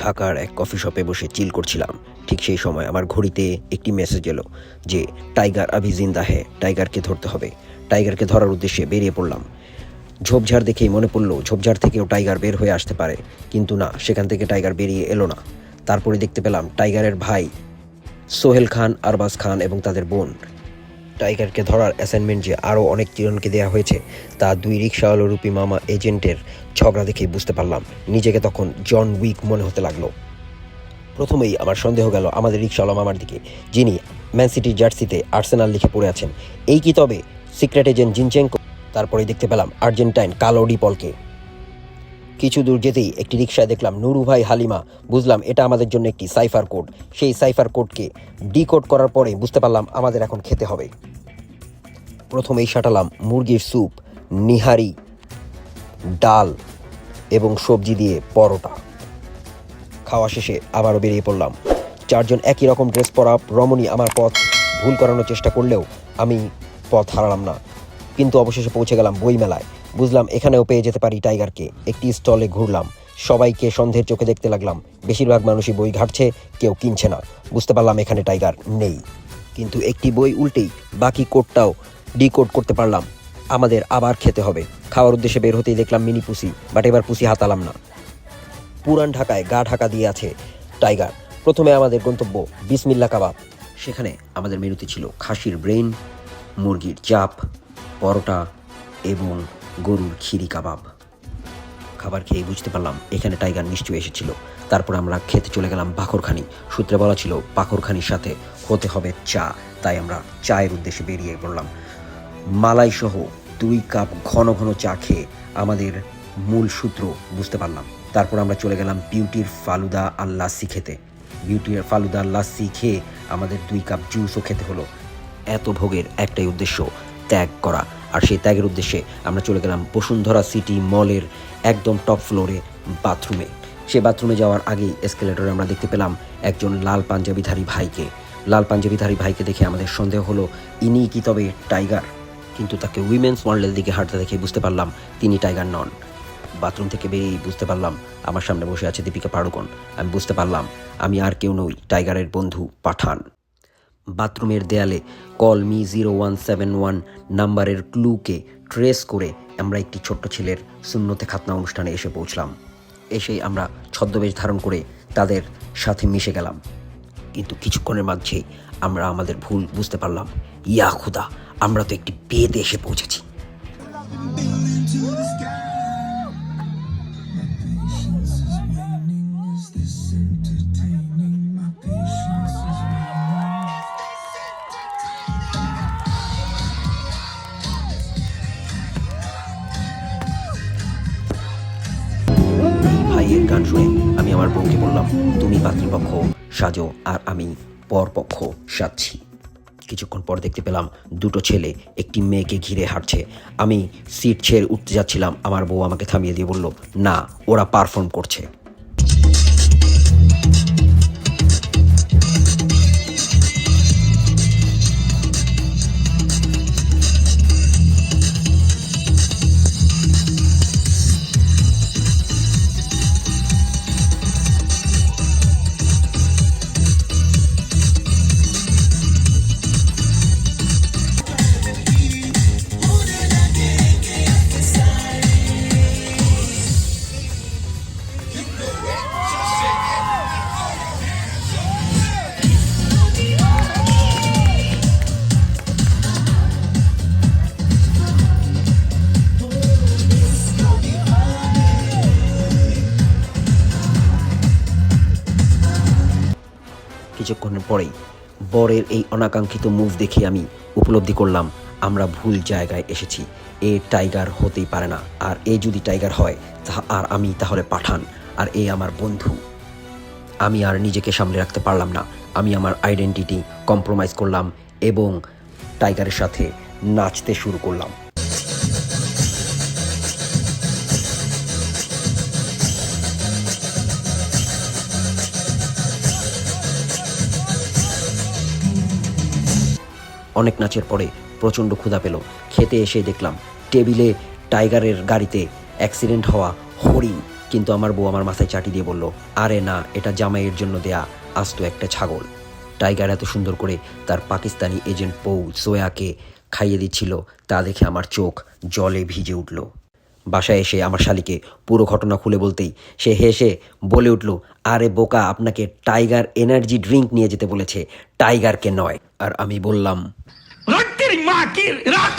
ঢাকার এক কফি শপে বসে চিল করছিলাম। ঠিক সেই সময় আমার ঘড়িতে একটি মেসেজ এলো যে টাইগার আভি জিন্দা হ্যায়, টাইগারকে ধরতে হবে। টাইগারকে ধরার উদ্দেশ্যে বেরিয়ে পড়লাম। ঝোপঝাড় দেখেই মনে পড়ল ঝোপঝাড় থেকেও টাইগার বের হয়ে আসতে পারে, কিন্তু না, সেখান থেকে টাইগার বেরিয়ে এলো না। তারপরে দেখতে পেলাম টাইগারের ভাই সোহেল খান, আরবাজ খান এবং তাদের বোন। টাইগারকে ধরার অ্যাসাইনমেন্ট যে আরও অনেক জনকে দেওয়া হয়েছে তা দুই রিক্সাওয়ালা রূপী মামা এজেন্টের ঝগড়া দেখেই বুঝতে পারলাম। নিজেকে তখন জন উইক মনে হতে লাগলো। প্রথমেই আমার সন্দেহ গেল আমাদের রিক্সাওয়ালা মামার দিকে, যিনি ম্যান সিটির জার্সিতে আর্সেনাল লিখে পড়ে আছেন। এই কি তবে সিক্রেট এজেন্ট জিনচেঙ্কো? তারপরেই দেখতে পেলাম আর্জেন্টাইন কালো ডিপলকে। কিছু দূর যেতেই একটি রিক্সায় দেখলাম নুরু ভাই, হালিমা। বুঝলাম এটা আমাদের জন্য একটি সাইফার কোড। সেই সাইফার কোডকে ডিকোড করার পরে বুঝতে পারলাম আমাদের এখন খেতে হবে। প্রথমেই সাঁটালাম মুরগির স্যুপ, নিহারি, ডাল এবং সবজি দিয়ে পরোটা। খাওয়া শেষে আবারও বেরিয়ে পড়লাম। চারজন একই রকম ড্রেস পরা রমণী আমার পথ ভুল করানোর চেষ্টা করলেও আমি পথ হারালাম না, কিন্তু অবশেষে পৌঁছে গেলাম বইমেলায়। বুঝলাম এখানেও পেয়ে যেতে পারি টাইগারকে। একটি স্টলে ঘুরলাম, সবাইকে সন্দেহের চোখে দেখতে লাগলাম। বেশিরভাগ মানুষই বই ঘাটছে, কেউ কিনছে না। বুঝতে পারলাম এখানে টাইগার নেই, কিন্তু একটি বই উল্টেই বাকি কোডটাও ডিকোড করতে পারলাম। আমাদের আবার খেতে হবে। খাওয়ার উদ্দেশ্যে বের হতেই দেখলাম মিনি পুসি, বাট এবার পুসি হাতালাম না। পুরান ঢাকায় গা ঢাকা দিয়ে আছে টাইগার। প্রথমে আমাদের গন্তব্য বিসমিল্লা কাবাব। সেখানে আমাদের মেনুতে ছিল খাসির ব্রেন, মুরগির চাপ, পরোটা এবং গরুর খিরি কাবাব। খাবার খেয়ে বুঝতে পারলাম এখানে টাইগার নিশ্চয়ই এসেছিল। তারপর আমরা খেতে চলে গেলাম বাখরখানি। সূত্রে বলা ছিল বাখরখানির সাথে হতে হবে চা, তাই আমরা চায়ের উদ্দেশ্যে বেরিয়ে পড়লাম। মালাই সহ 2 কাপ ঘন ঘন চা খেয়ে আমাদের মূল সূত্র বুঝতে পারলাম। তারপর আমরা চলে গেলাম বিউটির ফালুদা আর লাস্সি খেতে। বিউটির ফালুদা আর লাস্সি খেয়ে আমাদের 2 কাপ জুসও খেতে হলো। এত ভোগের একটাই উদ্দেশ্য, ত্যাগ করা। আর সেই ত্যাগের উদ্দেশ্যে আমরা চলে গেলাম বসুন্ধরা সিটি মলের একদম টপ ফ্লোরে বাথরুমে। সে বাথরুমে যাওয়ার আগেই এসকেলেটরে আমরা দেখতে পেলাম একজন লাল পাঞ্জাবিধারী ভাইকে। লাল পাঞ্জাবিধারী ভাইকে দেখে আমাদের সন্দেহ হলো ইনি কি তবে টাইগার, কিন্তু তাকে উইমেন্স ওয়ার্ল্ডের দিকে হাঁটতে দেখে বুঝতে পারলাম তিনি টাইগার নন। বাথরুম থেকে বেরিয়ে বুঝতে পারলাম আমার সামনে বসে আছে দীপিকা পাড়ুকোন। আমি বুঝতে পারলাম আমি আর কেউ নই, টাইগারের বন্ধু পাঠান। বাথরুমের দেয়ালে কল মি 0171 নাম্বারের ক্লুকে ট্রেস করে আমরা একটি ছোট্ট ছেলের সুন্নতে খাতনা অনুষ্ঠানে এসে পৌঁছলাম। এসেই আমরা ছদ্মবেশ ধারণ করে তাদের সাথে মিশে গেলাম, কিন্তু কিছুক্ষণের মাঝেই আমরা আমাদের ভুল বুঝতে পারলাম। ইয়া খুদা, আমরা তো একটি বিয়েতে এসে পৌঁছেছি। ভাইয়ের গান শুনে আমি আমার বউকে বললাম, তুমি পাত্রীপক্ষ সাজো আর আমি পরপক্ষ সাজছি। কিছুক্ষণ পর দেখতে পেলাম 2টো ছেলে একটি মেয়েকে ঘিরে হাঁটছে। আমি সিট ছেড়ে উঠতে যাচ্ছিলাম, আমার বউ আমাকে থামিয়ে দিয়ে বলল, না, ওরা পারফর্ম করছে। কিছুক্ষণের পরেই বরের এই অনাকাঙ্ক্ষিত মুভ দেখে আমি উপলব্ধি করলাম আমরা ভুল জায়গায় এসেছি। এ টাইগার হতেই পারে না, আর এ যদি টাইগার হয় আর আমি তাহলে পাঠান, আর এ আমার বন্ধু। আমি আর নিজেকে সামলে রাখতে পারলাম না। আমি আমার আইডেন্টিটি কম্প্রোমাইজ করলাম এবং টাইগারের সাথে নাচতে শুরু করলাম। অনেক নাচের পরে প্রচণ্ড ক্ষুধা পেল। খেতে এসে দেখলাম টেবিলে টাইগারের গাড়িতে অ্যাক্সিডেন্ট হওয়া হরিণ কিন্তু আমার বউ আমার মাথায় চাটি দিয়ে বলল, আরে না, এটা জামাইয়ের জন্য দেয়া আস্ত একটা ছাগল। টাইগার এত সুন্দর করে তার পাকিস্তানি এজেন্ট বউ সোয়াকে খাইয়ে দিচ্ছিল, তা দেখে আমার চোখ জলে ভিজে উঠল। বাসায় এসে আমার শালিকে পুরো ঘটনা খুলে বলতেই সে হেসে বলে উঠল, আরে বোকা, আপনাকে টাইগার এনার্জি ড্রিঙ্ক নিয়ে যেতে বলেছে, টাইগারকে নয়। আর আমি বললাম, রাখ তেরি মা কি রাখ।